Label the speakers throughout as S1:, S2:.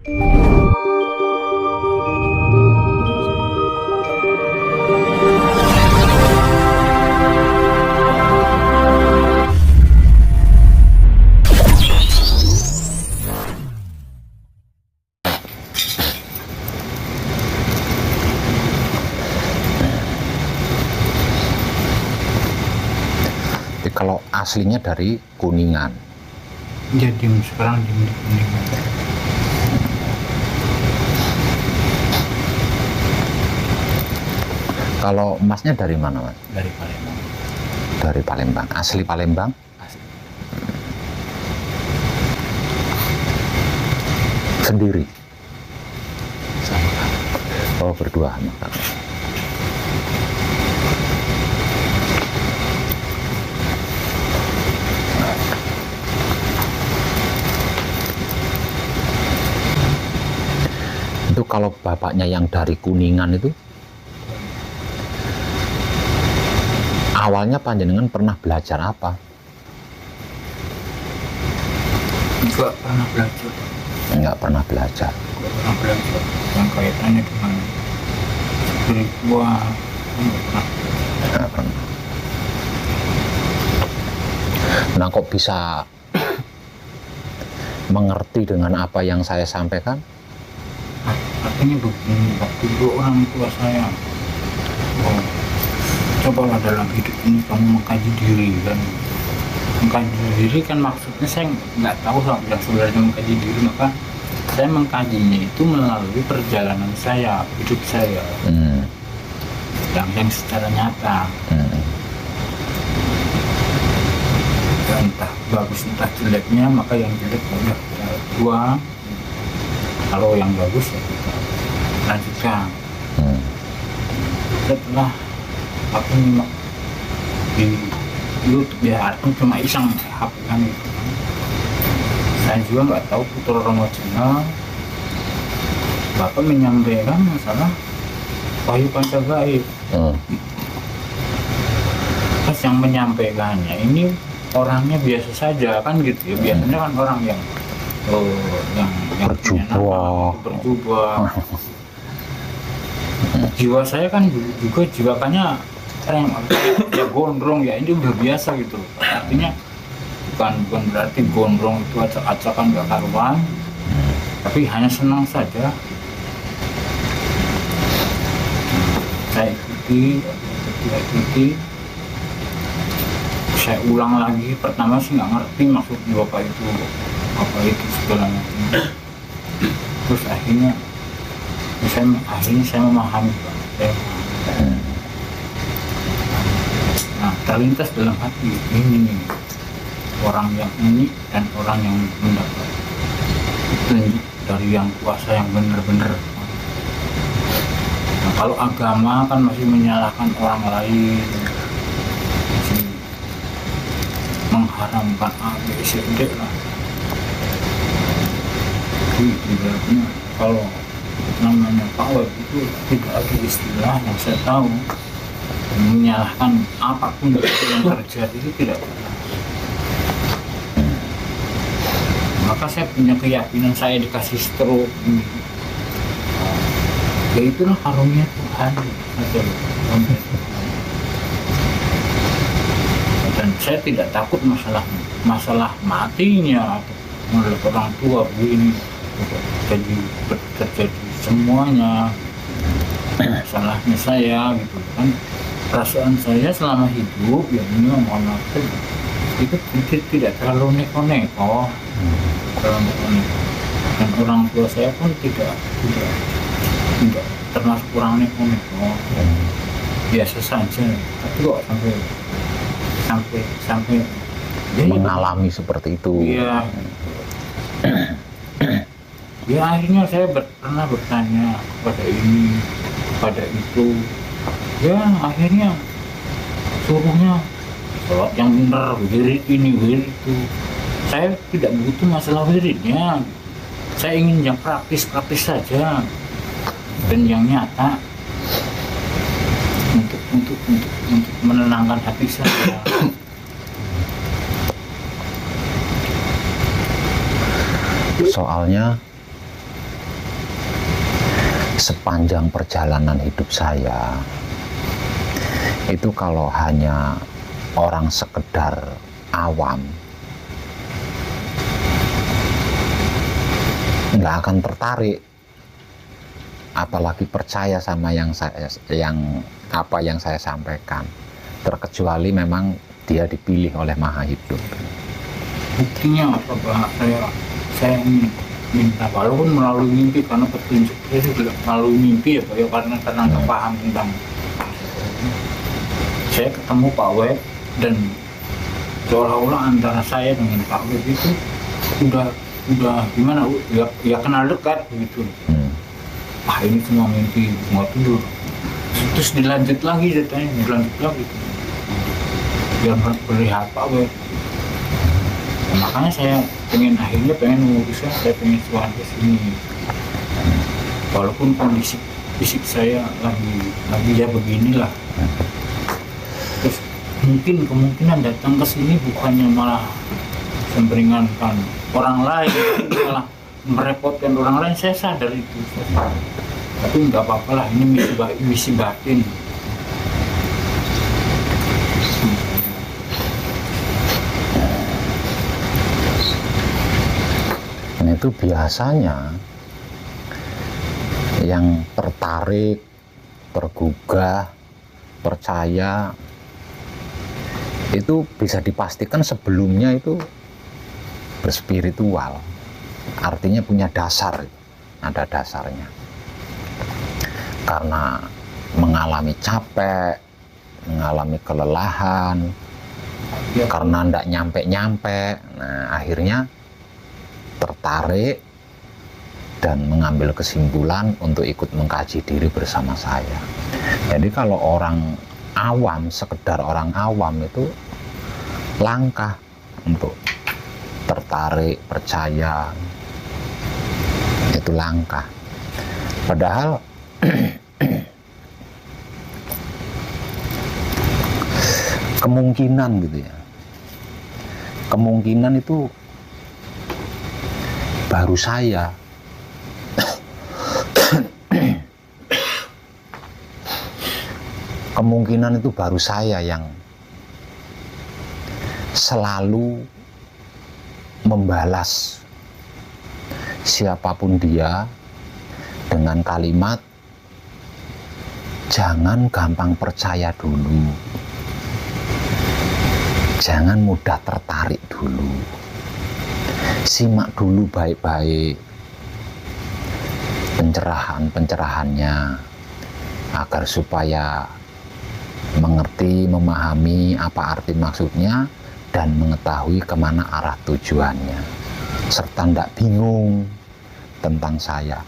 S1: Kalau aslinya dari Kuningan.
S2: Jadi sekarang di Kuningan.
S1: Kalau Masnya dari mana, Mas?
S2: Dari Palembang.
S1: Dari Palembang. Asli Palembang?
S2: Asli.
S1: Sendiri?
S2: Sama kakak.
S1: Oh, berdua sama kakak. Itu kalau bapaknya yang dari Kuningan itu, awalnya panjenengan pernah belajar apa?
S2: Enggak pernah belajar.
S1: Enggak pernah belajar.
S2: Enggak pernah belajar. Yang kaitannya dengan spiritual.
S1: Enggak pernah. Nah, kok bisa mengerti dengan apa yang saya sampaikan?
S2: Artinya begini, waktu dulu orang tua saya, oh, cobalah dalam hidup ini kamu mengkaji diri kan. Mengkaji diri kan maksudnya saya nggak tahu yang sebenarnya mengkaji diri, maka saya mengkajinya itu melalui perjalanan saya, hidup saya, yang secara nyata. Ya, entah bagus entah jeleknya, maka yang jelek udah buang. Kalau yang bagus ya kita lanjutkan. Setelah aku nyimak di YouTube ya, artinya cuma iseng HP-an itu. Saya juga nggak tahu Putra Romo Channel. Bapak menyampaikan masalah Wahyu Pancagaib. Pas yang menyampaikannya ini orangnya biasa saja kan gitu ya. Biasanya kan orang yang berjubah. Jiwa saya kan juga jiwakannya ya gondrong ya, ini udah biasa gitu. Artinya bukan berarti gondrong itu acak-acakan gak karuan, tapi hanya senang saja. Saya ikuti, saya ulang lagi. Pertama sih nggak ngerti maksudnya bapak itu apa itu segala macam. Terus akhirnya saya memahami. Nah, terlintas dalam hati ini nih, orang yang unik dan orang yang mendapat petunjuk dari yang kuasa yang benar-benar. Nah, kalau agama kan masih menyalahkan orang lain, masih mengharamkan A, B, C, D lah. Ibaratnya kalau namanya power itu tidak ada istilah yang saya tahu menyalahkan apapun yang terjadi itu tidak pernah. Maka saya punya keyakinan saya dikasih stroke ini. Ya itulah karunia Tuhan. Dan saya tidak takut masalah matinya menurut orang tua begini. Terjadi semuanya, salahnya saya gitu kan. Perasaan saya selama hidup ya ini mohon maaf itu tidak terlalu neko-neko, dan orang tua saya pun tidak termasuk orang neko-neko, biasa saja. Tapi kok sampai
S1: mengalami seperti itu.
S2: Iya. Ya akhirnya saya pernah bertanya kepada ini, kepada itu. Ya akhirnya suruhnya sholat yang benar, wirid ini, wirid itu. Saya tidak butuh masalah wiridnya. Saya ingin yang praktis-praktis saja dan yang nyata untuk menenangkan hati saya.
S1: Soalnya sepanjang perjalanan hidup saya itu kalau hanya orang sekedar awam nggak akan tertarik, apalagi percaya sama apa yang saya sampaikan, terkecuali memang dia dipilih oleh Maha Hidup.
S2: Buktinya apa Pak? Saya ingin minta, walaupun melalui mimpi, karena petunjuk saya juga melalui mimpi ya Pak ya, karena nggak paham tentang. Saya ketemu Pak Web dan seolah-olah antara saya dengan Pak Web itu udah gimana ya kenal dekat begitu. Ini semua mimpi, semua tidur. Terus dilanjut lagi ceritanya, dilanjut lagi biar berlihat Pak Web. Makanya saya akhirnya pengen memutuskan saya pengen suara ke sini, walaupun kondisi fisik saya lagi ya beginilah. Terus kemungkinan datang ke sini bukannya malah memperingankan orang lain, malah merepotkan orang lain. Saya sadar itu, tapi nggak apa-apa lah, ini misi batin.
S1: Itu biasanya yang tertarik, tergugah, percaya itu bisa dipastikan sebelumnya itu berspiritual, artinya punya dasar, ada dasarnya, karena mengalami capek, mengalami kelelahan, karena ndak nyampe-nyampe, nah akhirnya tertarik dan mengambil kesimpulan untuk ikut mengkaji diri bersama saya. Jadi kalau orang awam, sekedar orang awam itu langka untuk tertarik, percaya, itu langka. Padahal kemungkinan gitu ya, kemungkinan itu baru saya kemungkinan itu baru saya yang selalu membalas siapapun dia dengan kalimat jangan gampang percaya dulu, jangan mudah tertarik dulu, simak dulu baik-baik pencerahannya agar supaya mengerti, memahami apa arti maksudnya dan mengetahui kemana arah tujuannya, serta tidak bingung tentang saya.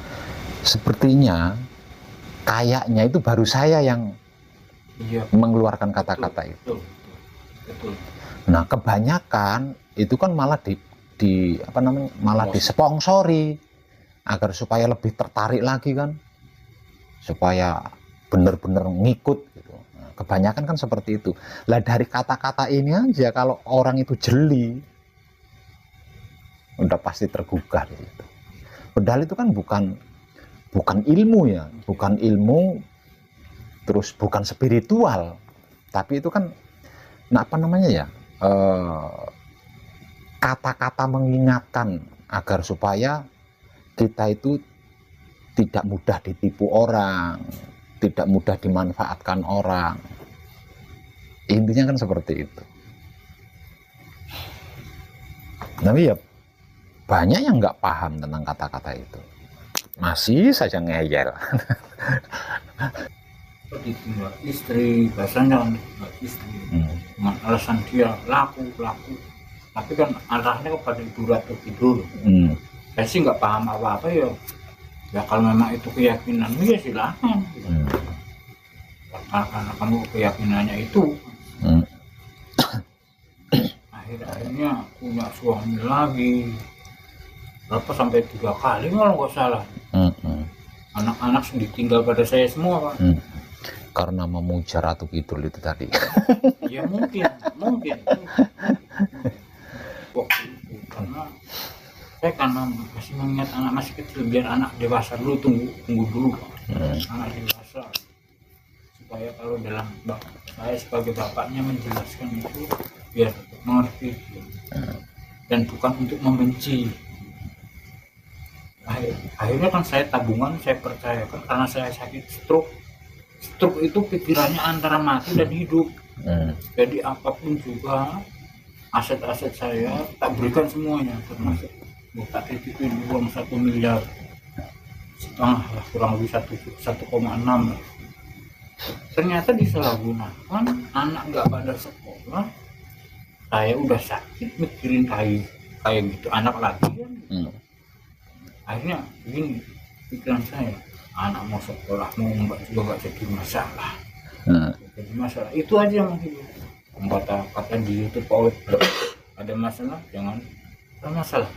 S1: Sepertinya kayaknya itu baru saya yang mengeluarkan kata-kata itu.
S2: Betul.
S1: Nah kebanyakan itu kan malah malah disponsori agar supaya lebih tertarik lagi kan, supaya benar-benar ngikut gitu. Nah, kebanyakan kan seperti itu. Lah dari kata-kata ini aja kalau orang itu jeli udah pasti tergugah gitu. Padahal itu kan bukan ilmu ya, bukan ilmu, terus bukan spiritual, tapi itu kan kata-kata mengingatkan agar supaya kita itu tidak mudah ditipu orang, tidak mudah dimanfaatkan orang. Intinya kan seperti itu. Tapi ya banyak yang nggak paham tentang kata-kata itu, masih saja ngeyel.
S2: Ditinggal istri, bahasanya tinggal istri, dengan alasan dia laku, tapi kan arahnya kepada ibu ratu tidur. Saya sih nggak paham apa-apa ya kalau memang itu keyakinanmu ya silahkan. Karena kamu keyakinannya itu, akhirnya punya suami lagi, berapa sampai 3 kali kalau nggak salah. Anak-anak ditinggal pada saya semua Pak.
S1: Karena memuja Ratu Kidul itu tadi.
S2: Ya mungkin. Waktu itu karena saya karena masih mengingat anak masih kecil, biar anak dewasa dulu, tunggu dulu Pak. Anak dewasa, supaya kalau dalam saya sebagai bapaknya menjelaskan itu biar mengerti dan bukan untuk membenci. Akhirnya kan saya tabungan, saya percayakan karena saya sakit stroke itu pikirannya antara mati dan hidup. Jadi apapun juga aset-aset saya tak berikan semuanya, termasuk tak titipin uang 1,5 miliar lah, kurang lebih 1,6. Ternyata disalahgunakan, anak nggak pada sekolah, saya udah sakit mikirin kayak gitu anak lagi kan. Akhirnya begini pikiran saya, anak mau sekolah mau enggak juga nggak jadi masalah. Jadi masalah itu aja yang hidup. Kata di YouTube ada masalah jangan ada masalah.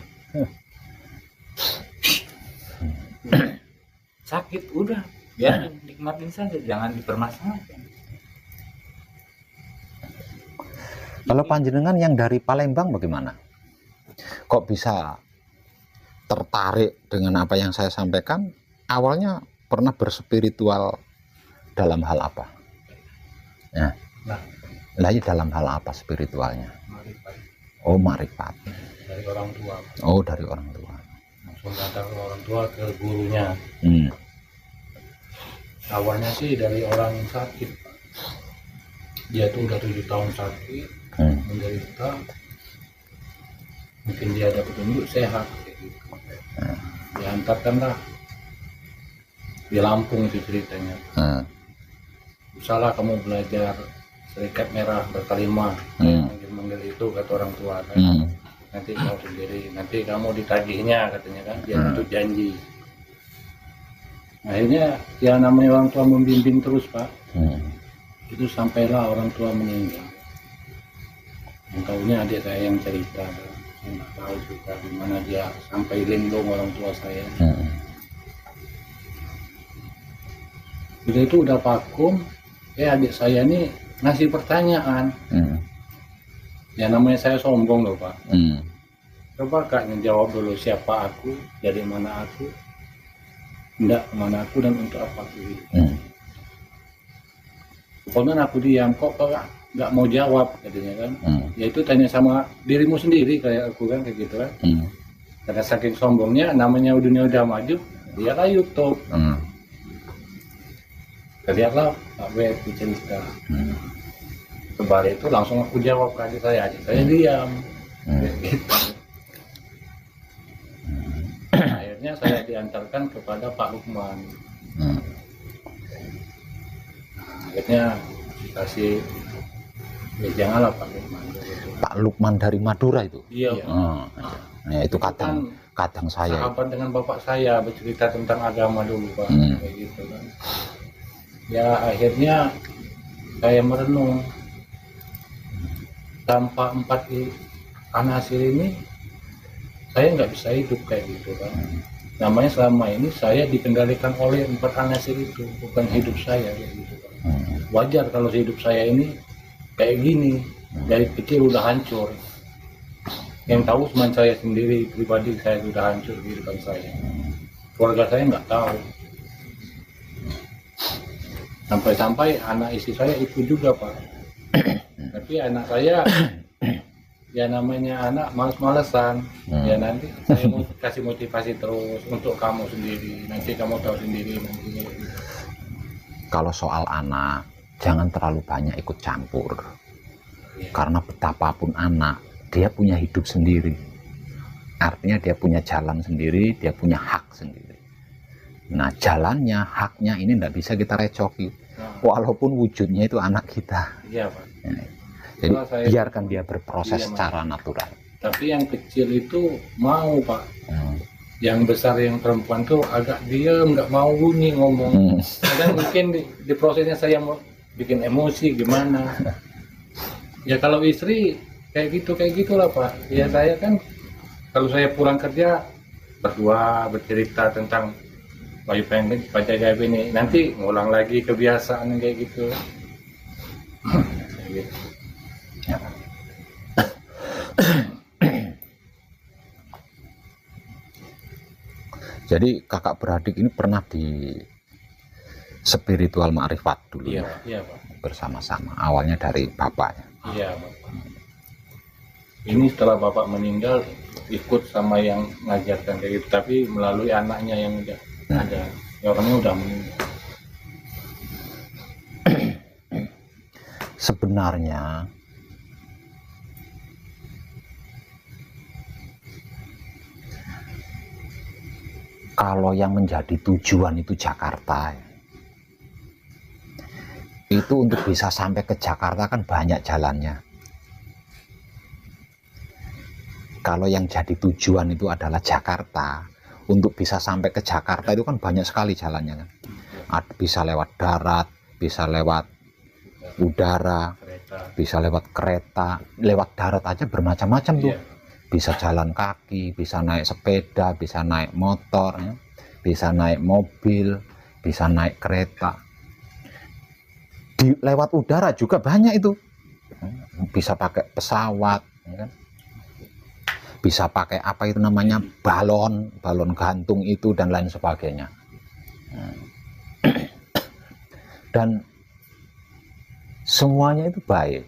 S2: Sakit udah biar nikmatin saja, jangan dipermasalahkan.
S1: Kalau panjenengan yang dari Palembang bagaimana? Kok bisa tertarik dengan apa yang saya sampaikan? Awalnya pernah berspiritual dalam hal apa? Ya. Nah, dalam hal apa spiritualnya?
S3: Marifat.
S1: Oh, marifat.
S3: Dari orang tua.
S1: Oh, dari orang tua.
S3: Langsung datang ke orang tua, ke gurunya.
S1: Hmm.
S3: Awalnya sih dari orang sakit. Dia tuh udah 7 tahun sakit, menderita. Mungkin dia ada petunjuk sehat kayak gitu. Diantarkanlah di Lampung itu ceritanya. Usahalah kamu belajar serikat merah berkalimat, manggil itu kata orang tua kan. Nanti kamu sendiri, nanti kamu ditagihnya katanya kan, dia untuk janji. Akhirnya ya namanya orang tua membimbing terus Pak. Itu sampailah orang tua meninggal. Yang tahunya adik saya yang cerita, saya nggak tahu juga gimana dia sampai linglung orang tua saya. Itu udah vakum, adik saya nih ngasih pertanyaan. Ya namanya saya sombong loh Pak. Coba Kak ngejawab dulu, siapa aku, dari mana aku, enggak kemana aku, dan untuk apa aku hidup. Pokoknya aku diam, kok Pak nggak mau jawab katanya kan. Ya itu tanya sama dirimu sendiri kayak aku kan, kayak gitu kan. Karena saking sombongnya, namanya dunia udah maju, dia lah YouTube. Lihatlah Pak Web cerita. Kembali itu langsung aku jawab ke adik saya diam. Gitu. Akhirnya saya diantarkan kepada Pak Lukman. Akhirnya dikasih janganlah Pak Lukman.
S1: Pak Lukman dari Madura itu.
S3: Iya.
S1: Nah, itu kadang saya.
S3: Sahabat dengan bapak saya bercerita tentang agama dulu Pak. Kayak gitu kan. Ya akhirnya saya merenung, tanpa 4 anasir ini saya nggak bisa hidup kayak gitu kan. Namanya selama ini saya dikendalikan oleh 4 anasir itu, bukan hidup saya kayak gitu kan. Wajar kalau hidup saya ini kayak gini, dari kecil udah hancur. Yang tahu cuma saya sendiri, pribadi saya sudah hancur kehidupan saya. Keluarga saya nggak tahu. Sampai-sampai anak istri saya ikut juga Pak. Tapi anak saya ya namanya anak males-malesan. Ya nanti saya mau kasih motivasi terus untuk kamu sendiri. Nanti kamu tahu sendiri nanti.
S1: Kalau soal anak, jangan terlalu banyak ikut campur. Karena betapapun anak, dia punya hidup sendiri. Artinya dia punya jalan sendiri, dia punya hak sendiri. Nah, jalannya, haknya ini tidak bisa kita recoki. Walaupun wujudnya itu anak kita.
S3: Iya Pak.
S1: Jadi biarkan dia berproses secara natural.
S3: Tapi yang kecil itu mau Pak. Yang besar yang perempuan tuh agak diam, nggak mau bunyi ngomong. Kadang mungkin di prosesnya saya mau bikin emosi gimana. Ya kalau istri kayak gitulah Pak. Ya saya kan kalau saya pulang kerja berdua bercerita tentang Bayu pengen baca gaib ini, nanti ngulang lagi kebiasaan kayak gitu.
S1: Jadi kakak beradik ini pernah di spiritual ma'rifat dulu
S3: Iya,
S1: ya,
S3: iya Pak.
S1: bersama-sama. Awalnya dari bapaknya.
S3: Iya Pak. Ini setelah bapak meninggal ikut sama yang ngajarkan kayak gitu, tapi melalui anaknya yang udah ada, ya orangnya udah meninggal.
S1: Sebenarnya kalau yang menjadi tujuan itu Jakarta, itu untuk bisa sampai ke Jakarta kan banyak jalannya. Kalau yang jadi tujuan itu adalah Jakarta, untuk bisa sampai ke Jakarta itu kan banyak sekali jalannya kan. Bisa lewat darat, bisa lewat udara,
S3: Kereta.
S1: bisa lewat kereta, lewat darat aja bermacam-macam tuh.
S3: Iya.
S1: Bisa jalan kaki, bisa naik sepeda, bisa naik motor, ya. Bisa naik mobil, bisa naik kereta. Lewat udara juga banyak itu. Bisa pakai pesawat, ya kan? Bisa pakai apa itu namanya, balon gantung itu dan lain sebagainya. Dan semuanya itu baik,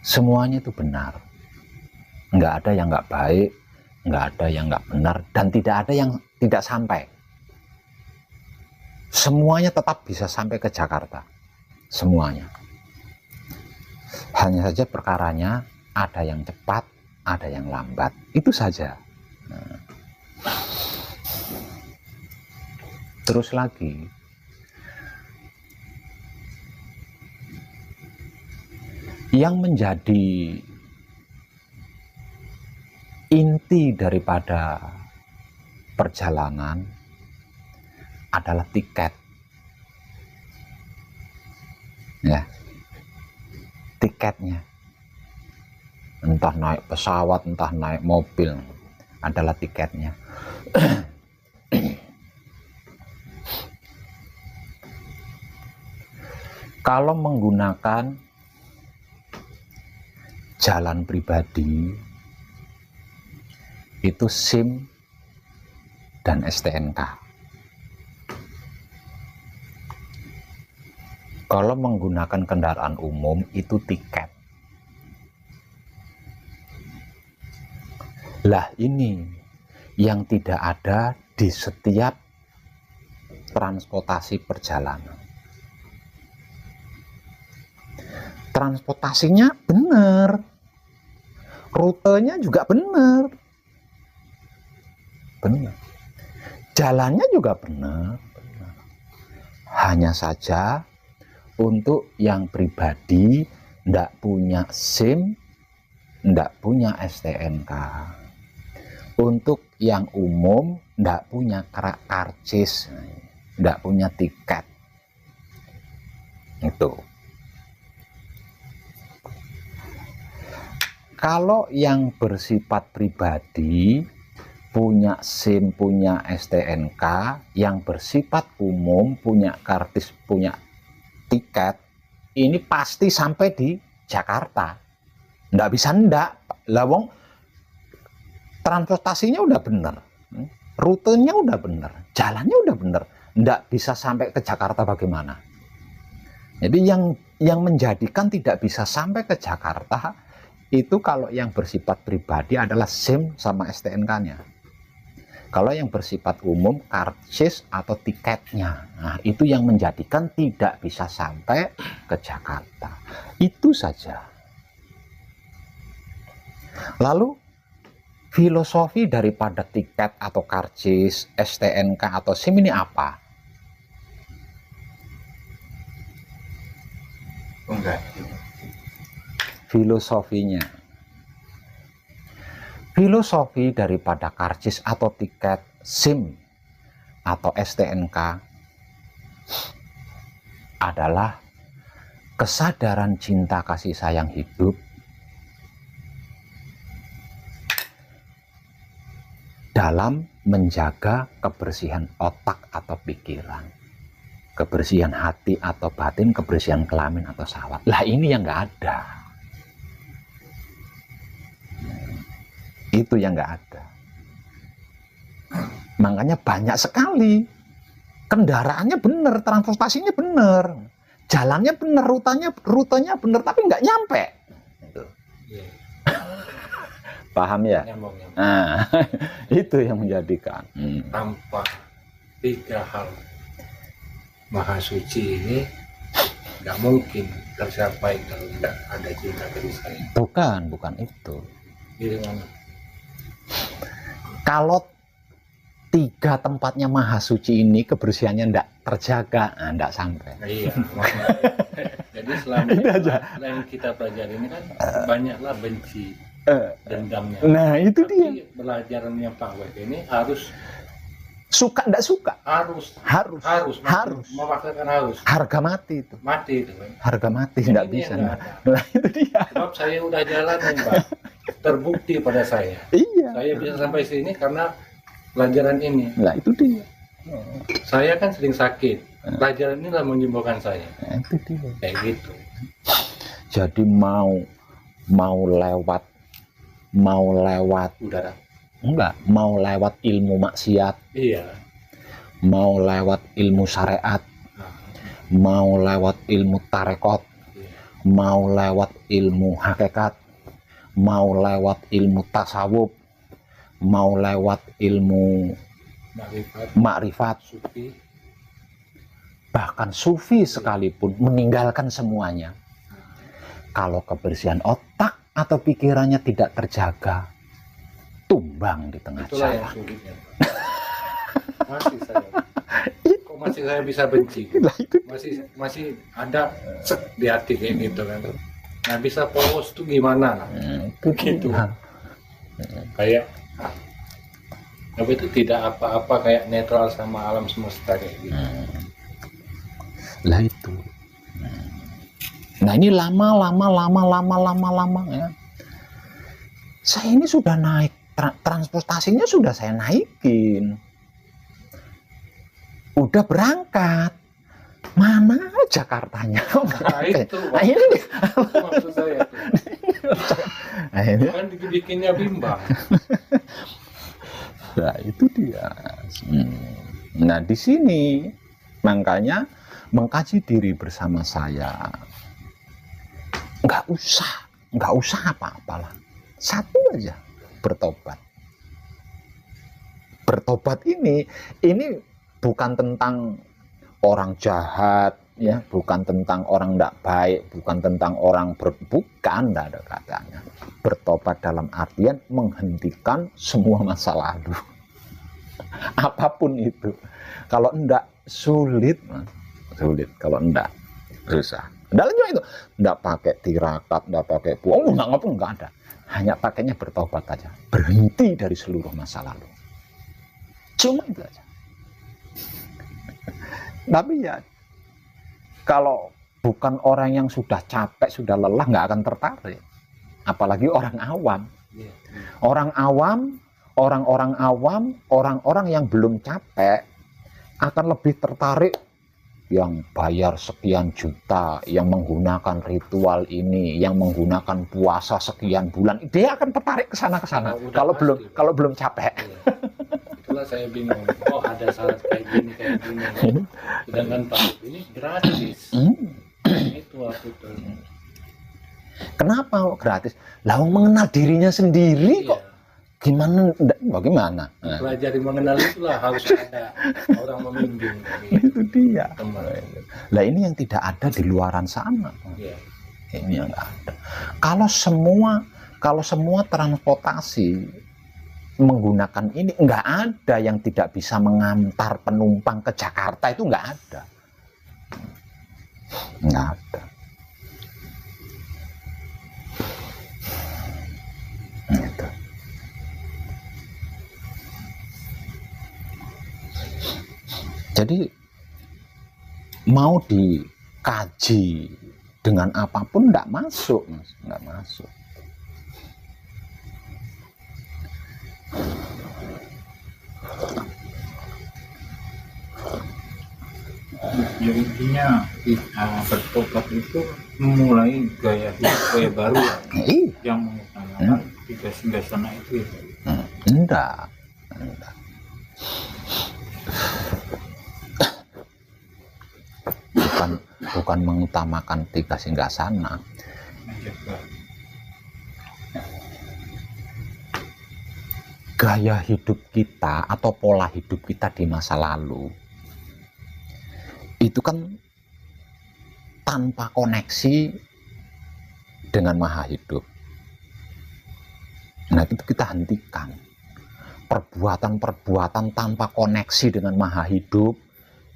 S1: semuanya itu benar, nggak ada yang nggak baik, nggak ada yang nggak benar, dan tidak ada yang tidak sampai. Semuanya tetap bisa sampai ke Jakarta, semuanya. Hanya saja perkaranya ada yang cepat, ada yang lambat, itu saja. Terus lagi, yang menjadi inti daripada perjalanan adalah tiket, ya, tiketnya, entah naik pesawat, entah naik mobil, adalah tiketnya. Kalau menggunakan jalan pribadi itu SIM dan STNK. Kalau menggunakan kendaraan umum itu tiket. Lah ini yang tidak ada di setiap transportasi perjalanan. Transportasinya benar, rutenya juga benar, jalannya juga benar. Hanya saja untuk yang pribadi ndak punya SIM, ndak punya STNK. Untuk yang umum ndak punya karcis, ndak punya tiket. Itu. Kalau yang bersifat pribadi, punya SIM, punya STNK, yang bersifat umum, punya kartis, punya tiket, ini pasti sampai di Jakarta. Nggak bisa ndak. Lah wong transportasinya udah bener, rutenya udah bener, jalannya udah bener. Nggak bisa sampai ke Jakarta bagaimana? Jadi yang menjadikan tidak bisa sampai ke Jakarta itu kalau yang bersifat pribadi adalah SIM sama STNK-nya. Kalau yang bersifat umum, karcis atau tiketnya. Nah, itu yang menjadikan tidak bisa sampai ke Jakarta. Itu saja. Lalu, filosofi daripada tiket atau karcis, STNK atau SIM ini apa?
S2: Enggak.
S1: Filosofi daripada karcis atau tiket, SIM atau STNK adalah kesadaran cinta kasih sayang hidup dalam menjaga kebersihan otak atau pikiran, kebersihan hati atau batin, kebersihan kelamin atau syahwat. Lah ini yang nggak ada. Itu yang nggak ada. Makanya banyak sekali kendaraannya bener, transportasinya bener, jalannya bener, rutenya bener, tapi nggak nyampe. Gitu.
S3: Iya.
S1: Paham ya?
S3: Nyambung.
S1: Nah, itu yang menjadikan
S3: Tanpa 3 hal maha suci ini nggak mungkin tercapai kalau nggak ada cinta kasih sayang.
S1: bukan itu.
S3: Jadi mana?
S1: Kalau 3 tempatnya maha suci ini kebersihannya ndak terjaga, ndak sampai.
S3: Nah, iya. Jadi selama
S1: Itu aja.
S3: yang kita pelajari ini kan banyaklah benci, dendamnya.
S1: Nah, itu dia.
S3: Tapi pelajarannya Pak Wek ini harus
S1: Suka ndak suka,
S3: harus memaksakan harus
S1: harga mati itu.
S3: mati itu kan.
S1: Harga mati
S3: Ini
S1: nggak
S3: yang
S1: bisa.
S3: nggak ada.
S1: Nah, itu dia.
S3: Sebab saya udah jalanin Pak, terbukti pada saya.
S1: Iya.
S3: Saya bisa sampai sini karena pelajaran ini.
S1: Nah, itu dia.
S3: Saya kan sering sakit. Pelajaran inilah menyembuhkan saya.
S1: Nah, itu dia.
S3: Kayak gitu.
S1: Jadi mau lewat
S3: Udara.
S1: enggak, mau lewat ilmu maksiat,
S3: Iya.
S1: mau lewat ilmu syariat,
S3: Nah,
S1: mau lewat ilmu tarekot,
S3: iya.
S1: mau lewat ilmu hakikat, mau lewat ilmu tasawuf, mau lewat ilmu
S3: Makrifat,
S1: makrifat,
S3: sufi.
S1: bahkan sufi sekalipun meninggalkan semuanya. Kalau kebersihan otak atau pikirannya tidak terjaga, tumbang di tengah
S3: Itulah yang
S1: jalan.
S3: sulitnya. Masih saya. Kok masih saya bisa benci?
S1: Lah, itu
S3: Masih ada sek di hati kayak gitu kan. Nah bisa polos tuh gimana?
S1: itu
S3: Gitu.
S1: dia.
S3: Kayak tapi itu tidak apa-apa, kayak netral sama alam semesta kayak gitu.
S1: Lah itu. Nah, ini lama ya. Saya ini sudah naik transportasinya, sudah saya naikin. Udah berangkat. Mana Jakartanya?
S3: Nah itu,
S1: Nah, ini
S3: itu maksud saya tuh.
S1: nah, ini.
S3: Kan dibikinnya bimbang.
S1: Nah, itu dia. Nah, di sini makanya mengkaji diri bersama saya. Nggak usah apa-apalah. Satu aja, bertobat. Bertobat ini bukan tentang orang jahat, ya, bukan tentang orang tidak baik, bukan tentang orang bukan, tidak ada katanya. Bertobat dalam artian menghentikan semua masa lalu. Apapun itu. Kalau enggak sulit kalau enggak susah. Dalamnya itu enggak pakai tirakat, enggak pakai buang, enggak ngapa, enggak ada. Hanya pakainya bertobat aja. Berhenti dari seluruh masa lalu. Cuma itu aja. Tapi ya, kalau bukan orang yang sudah capek, sudah lelah, nggak akan tertarik. Apalagi orang awam. Orang awam, orang-orang yang belum capek akan lebih tertarik yang bayar sekian juta, yang menggunakan ritual ini, yang menggunakan puasa sekian bulan. Dia akan tertarik ke sana. Kalau belum capek.
S3: Iya. Itulah saya bingung. Oh ada syarat kayak gini. Sedangkan Pak ini gratis. Itu aku tuh.
S1: Kenapa gratis? Lah mengenal dirinya sendiri kok. Bagaimana? Nah,
S3: Pelajari mengenal itulah harus ada orang membimbing.
S1: itu dia.
S3: Teman.
S1: Lah ini yang tidak ada di luaran sana.
S3: Iya.
S1: Ini yang nggak ada. Kalau semua transportasi menggunakan ini, nggak ada yang tidak bisa mengantar penumpang ke Jakarta, itu nggak ada. Nggak ada. Gitu. Jadi mau dikaji dengan apapun nggak masuk, Mas. Nggak masuk.
S2: Ya intinya bertobat itu memulai gaya hidup baru
S1: Iya.
S2: yang mengutamakan tiga singgasana itu ya.
S1: Enggak. bukan mengutamakan tiga singgasana. Gaya hidup kita atau pola hidup kita di masa lalu itu kan tanpa koneksi dengan Maha Hidup. Nah, itu kita hentikan. Perbuatan-perbuatan tanpa koneksi dengan Maha Hidup,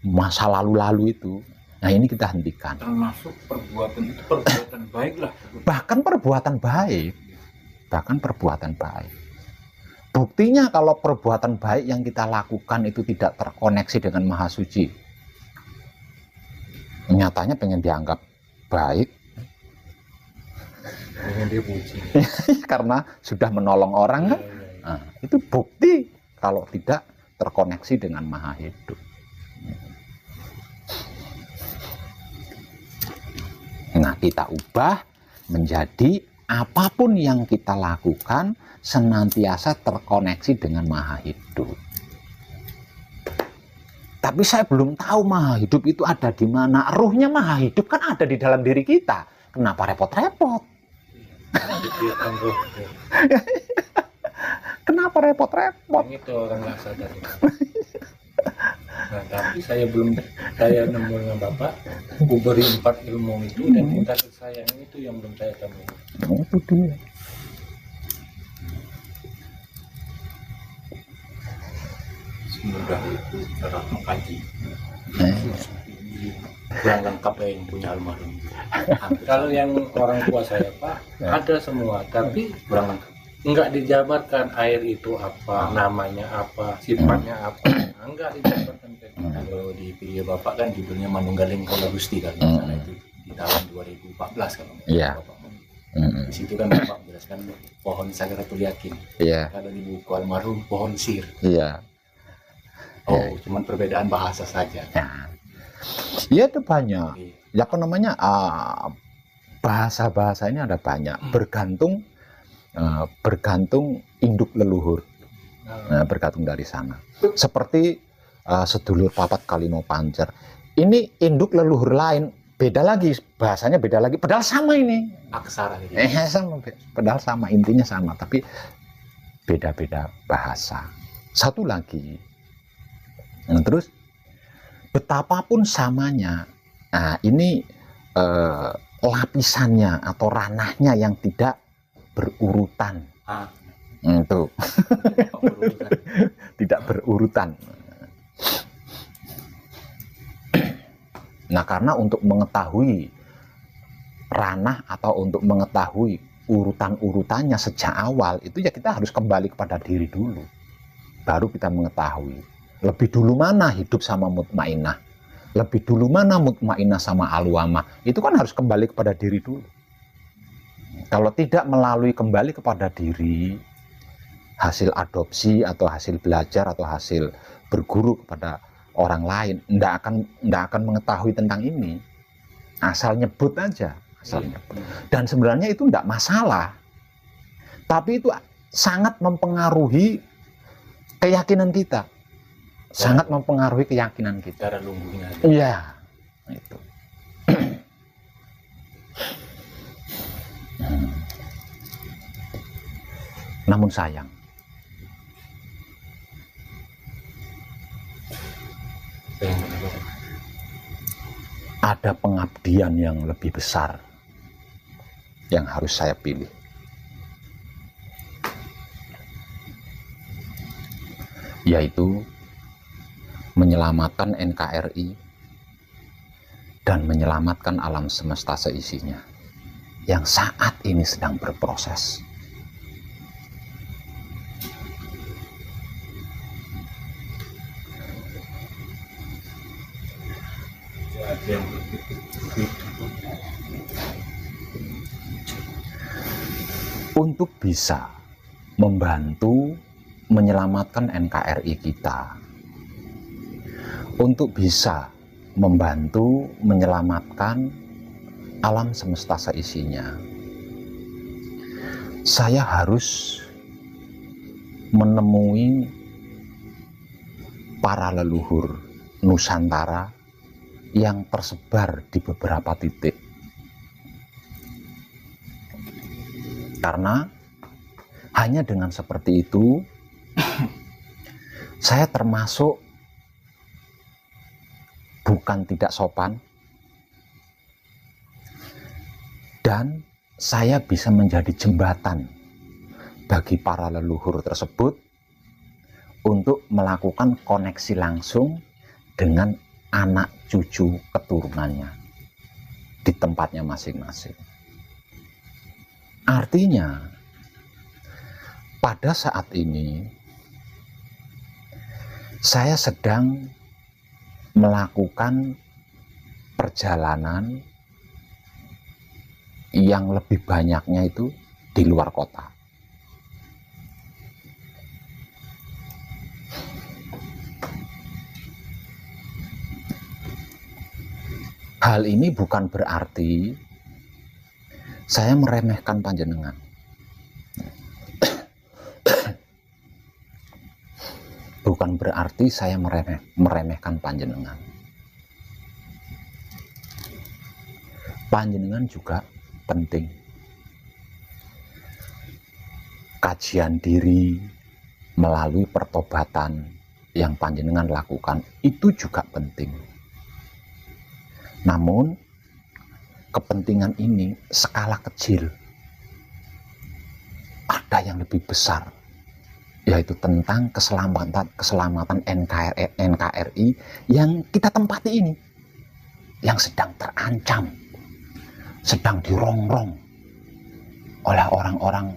S1: masa lalu-lalu itu. Nah, ini kita hentikan.
S2: Termasuk perbuatan itu perbuatan baik lah.
S1: Bahkan perbuatan baik. Bahkan perbuatan baik. Buktinya kalau perbuatan baik yang kita lakukan itu tidak terkoneksi dengan Maha Suci. Nyatanya pengen dianggap baik.
S3: Pengen dipuji.
S1: Karena sudah menolong orang kan. Nah, itu bukti kalau tidak terkoneksi dengan Maha Hidup. Nah, kita ubah menjadi apapun yang kita lakukan senantiasa terkoneksi dengan Maha Hidup. Tapi saya belum tahu Maha Hidup itu ada di mana. Ruhnya Maha Hidup kan ada di dalam diri kita. Kenapa repot-repot? Kenapa repot-repot?
S3: Yang itu orang nggak sadar. Nah, tapi saya nemu dengan Bapak, aku beri 4 ilmu itu dan minta kesayangan itu yang belum saya temukan.
S1: Oh, itu dia.
S2: Semudah itu cara mengkaji.
S3: Kurang lengkap ya yang punya almarhum. Kalau yang orang tua saya Pak, ada semua, tapi kurang lengkap. Enggak dijabarkan air itu apa, namanya apa, sifatnya apa. Enggak dijabarkan.
S2: Kalau di video Bapak kan judulnya Manunggaling Kaula Gusti kan. Karena itu di tahun 2014 kalau
S1: Iya.
S2: Bapak mau. Di situ kan Bapak menjelaskan pohon Sagaratul Yakin.
S1: Iya.
S2: Kalau di buku almarhum pohon sir.
S1: Iya.
S2: Oh, cuman perbedaan bahasa saja.
S1: Nah, ya itu banyak. Ya apa namanya, bahasa-bahasa ini ada banyak. Bergantung induk leluhur. Bergantung dari sana. Seperti sedulur papat Kalimo Pancer. Ini induk leluhur lain, beda lagi, bahasanya beda lagi. Padahal sama ini.
S2: Aksara gitu.
S1: Sama, padahal sama, intinya sama, tapi beda-beda bahasa. Satu lagi. Nah, terus betapapun samanya, nah ini lapisannya atau ranahnya yang tidak berurutan. Itu tidak berurutan. Nah, karena untuk mengetahui ranah atau untuk mengetahui urutan-urutannya sejak awal itu ya kita harus kembali kepada diri dulu, baru kita mengetahui lebih dulu mana hidup sama mutmainah, lebih dulu mana mutmainah sama alwamah. Itu kan harus kembali kepada diri dulu. Kalau tidak melalui kembali kepada diri, hasil adopsi atau hasil belajar atau hasil berguru kepada orang lain, nggak akan mengetahui tentang ini. Asal nyebut aja, asal nyebut. Dan sebenarnya itu nggak masalah, tapi itu sangat mempengaruhi keyakinan kita, sangat mempengaruhi keyakinan kita.
S2: Cara lumbuhnya.
S1: Iya, itu. Namun sayang, ada pengabdian yang lebih besar yang harus saya pilih, yaitu menyelamatkan NKRI dan menyelamatkan alam semesta seisinya yang saat ini sedang berproses. Untuk bisa membantu menyelamatkan NKRI kita, untuk bisa membantu menyelamatkan alam semesta seisinya, saya harus menemui para leluhur Nusantara yang tersebar di beberapa titik. Karena hanya dengan seperti itu saya termasuk bukan tidak sopan, dan saya bisa menjadi jembatan bagi para leluhur tersebut untuk melakukan koneksi langsung dengan anak cucu keturunannya di tempatnya masing-masing. Artinya, pada saat ini saya sedang melakukan perjalanan yang lebih banyaknya itu di luar kota. Hal ini bukan berarti saya meremehkan panjenengan. Bukan berarti saya meremehkan panjenengan. Panjenengan juga penting. Kajian diri melalui pertobatan yang panjenengan lakukan itu juga penting. Namun kepentingan ini skala kecil. Ada yang lebih besar, yaitu tentang keselamatan NKRI yang kita tempati ini, yang sedang terancam, sedang dirongrong oleh orang-orang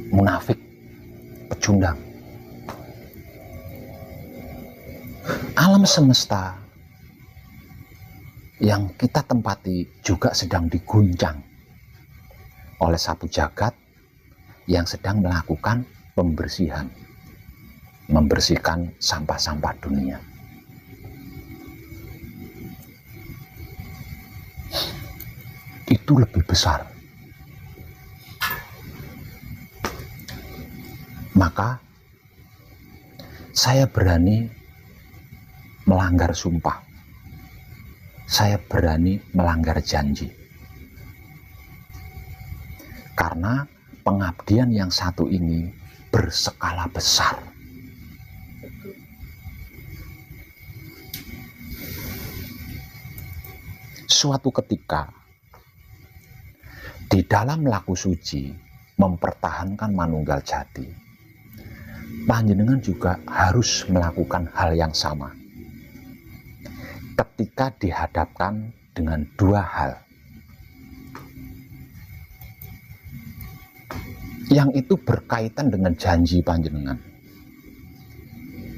S1: munafik, pecundang. Alam semesta yang kita tempati juga sedang diguncang oleh satu jagat yang sedang melakukan pembersihan, membersihkan sampah-sampah dunia. Itu lebih besar. Maka saya berani melanggar sumpah. Saya berani melanggar janji. Karena pengabdian yang satu ini berskala besar. Suatu ketika, di dalam laku suci mempertahankan manunggal jati, panjenengan juga harus melakukan hal yang sama. Ketika dihadapkan dengan dua hal yang itu berkaitan dengan janji panjenengan,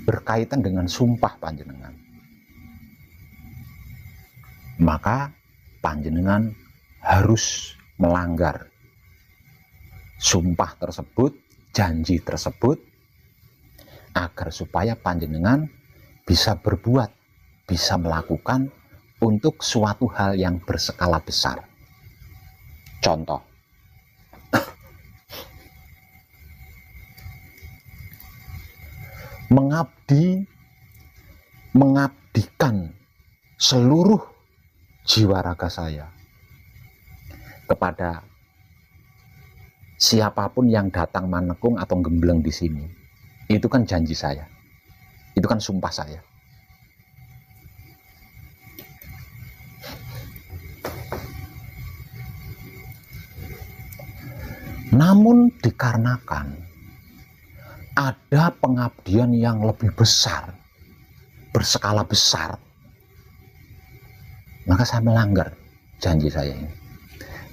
S1: berkaitan dengan sumpah panjenengan, maka panjenengan harus melanggar sumpah tersebut, janji tersebut, agar supaya panjenengan bisa berbuat, bisa melakukan untuk suatu hal yang berskala besar. Contoh, mengabdikan seluruh jiwa raga saya kepada siapapun yang datang manekung atau gembleng di sini. Itu kan janji saya, itu kan sumpah saya. Namun dikarenakan ada pengabdian yang lebih besar, berskala besar, maka saya melanggar janji saya ini.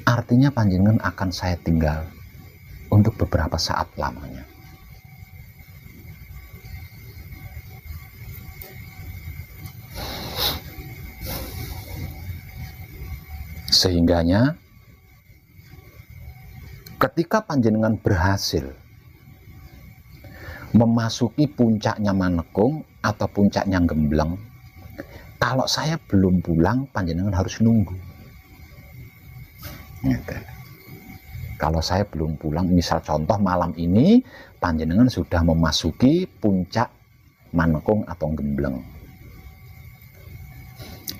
S1: Artinya panjenengan akan saya tinggal untuk beberapa saat lamanya. Sehingganya ketika panjenengan berhasil memasuki puncaknya manekung atau puncaknya gembleng, kalau saya belum pulang, panjenengan harus nunggu. Kalau saya belum pulang, misal contoh malam ini panjenengan sudah memasuki puncak manekung atau gembleng,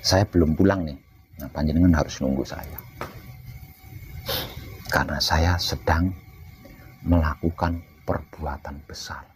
S1: saya belum pulang nih. Nah, panjenengan harus nunggu saya. Karena saya sedang melakukan perbuatan besar.